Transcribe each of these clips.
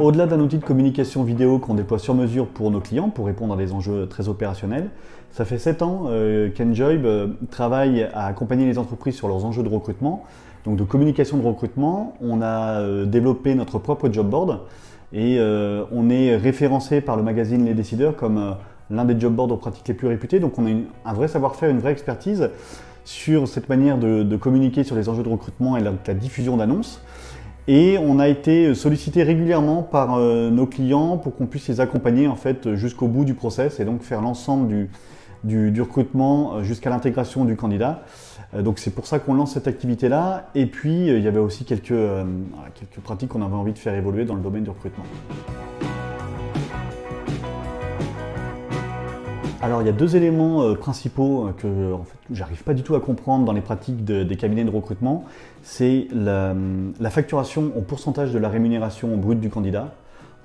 Au-delà d'un outil de communication vidéo qu'on déploie sur mesure pour nos clients, pour répondre à des enjeux très opérationnels, ça fait 7 ans qu'Enjoy travaille à accompagner les entreprises sur leurs enjeux de recrutement, donc de communication de recrutement. On a développé notre propre job board et on est référencé par le magazine Les Décideurs comme l'un des job boards aux pratiques les plus réputés. Donc on a un vrai savoir-faire, une vraie expertise sur cette manière de communiquer sur les enjeux de recrutement et la diffusion d'annonces. Et on a été sollicité régulièrement par nos clients pour qu'on puisse les accompagner en fait jusqu'au bout du process et donc faire l'ensemble du recrutement jusqu'à l'intégration du candidat. Donc c'est pour ça qu'on lance cette activité-là. Et puis il y avait aussi quelques pratiques qu'on avait envie de faire évoluer dans le domaine du recrutement. Alors il y a deux éléments principaux que en fait, j'arrive pas du tout à comprendre dans les pratiques des cabinets de recrutement. C'est la facturation au pourcentage de la rémunération brute du candidat.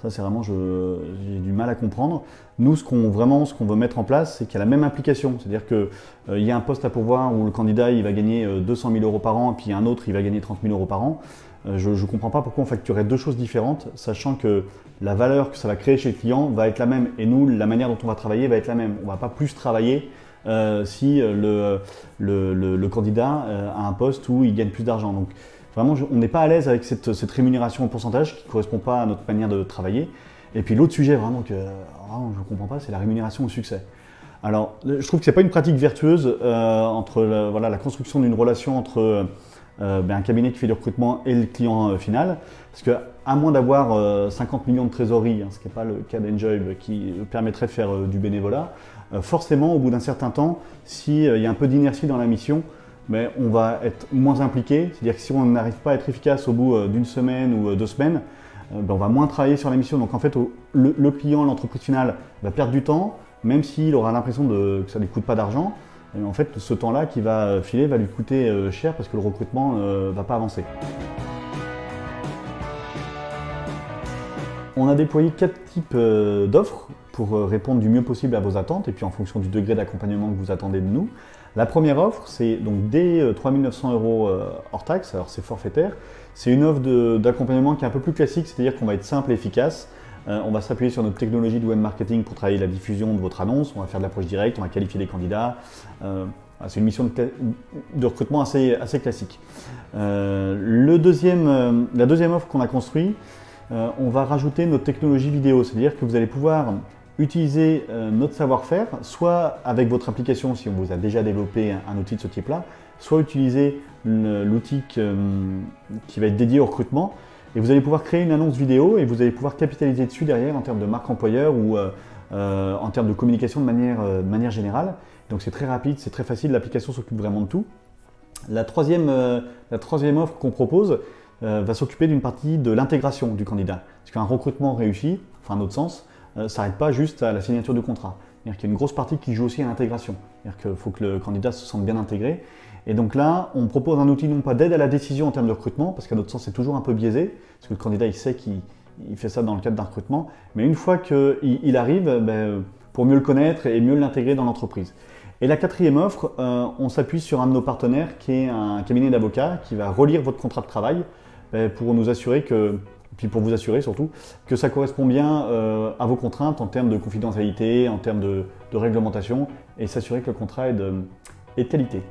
Ça c'est vraiment, j'ai du mal à comprendre. Nous ce qu'on veut mettre en place, c'est qu'il y a la même implication. C'est-à-dire qu'il y a un poste à pourvoir où le candidat il va gagner 200 000 € par an et puis un autre il va gagner 30 000 € par an. Je ne comprends pas pourquoi on facturait deux choses différentes, sachant que la valeur que ça va créer chez le client va être la même. Et nous, la manière dont on va travailler va être la même. On ne va pas plus travailler si le candidat a un poste où il gagne plus d'argent. Donc vraiment, on n'est pas à l'aise avec cette rémunération au pourcentage qui ne correspond pas à notre manière de travailler. Et puis l'autre sujet vraiment que je ne comprends pas, c'est la rémunération au succès. Alors, je trouve que ce n'est pas une pratique vertueuse entre la construction d'une relation entre un cabinet qui fait du recrutement et le client final, parce que à moins d'avoir 50 millions de trésorerie, ce qui n'est pas le cas d'Enjoy qui permettrait de faire du bénévolat, forcément au bout d'un certain temps, s'il y a un peu d'inertie dans la mission, on va être moins impliqué, c'est-à-dire que si on n'arrive pas à être efficace au bout d'une semaine ou 2 semaines, on va moins travailler sur la mission. Donc en fait, le client, l'entreprise finale va perdre du temps, même s'il aura l'impression que ça ne lui coûte pas d'argent. En fait, ce temps-là qui va filer va lui coûter cher parce que le recrutement ne va pas avancer. On a déployé 4 types d'offres pour répondre du mieux possible à vos attentes et puis en fonction du degré d'accompagnement que vous attendez de nous. La première offre, c'est donc dès 3 900 € hors taxe, alors c'est forfaitaire. C'est une offre d'accompagnement qui est un peu plus classique, c'est-à-dire qu'on va être simple et efficace. On va s'appuyer sur notre technologie de web marketing pour travailler la diffusion de votre annonce, on va faire de l'approche directe, on va qualifier des candidats. C'est une mission de recrutement assez classique. La deuxième offre qu'on a construite, on va rajouter notre technologie vidéo, c'est-à-dire que vous allez pouvoir utiliser notre savoir-faire, soit avec votre application si on vous a déjà développé un outil de ce type-là, soit utiliser l'outil qui va être dédié au recrutement. Et vous allez pouvoir créer une annonce vidéo et vous allez pouvoir capitaliser dessus derrière en termes de marque employeur ou en termes de communication de manière générale. Donc c'est très rapide, c'est très facile, l'application s'occupe vraiment de tout. La troisième offre qu'on propose va s'occuper d'une partie de l'intégration du candidat. Parce qu'un recrutement réussi, enfin à notre sens, ne s'arrête pas juste à la signature du contrat. C'est-à-dire qu'il y a une grosse partie qui joue aussi à l'intégration. C'est-à-dire qu'il faut que le candidat se sente bien intégré. Et donc là, on propose un outil non pas d'aide à la décision en termes de recrutement, parce qu'à notre sens, c'est toujours un peu biaisé, parce que le candidat, il sait qu'il fait ça dans le cadre d'un recrutement, mais une fois qu'il arrive, pour mieux le connaître et mieux l'intégrer dans l'entreprise. Et la quatrième offre, on s'appuie sur un de nos partenaires, qui est un cabinet d'avocats, qui va relire votre contrat de travail, pour nous assurer puis pour vous assurer surtout, que ça correspond bien à vos contraintes en termes de confidentialité, en termes de réglementation, et s'assurer que le contrat est de qualité.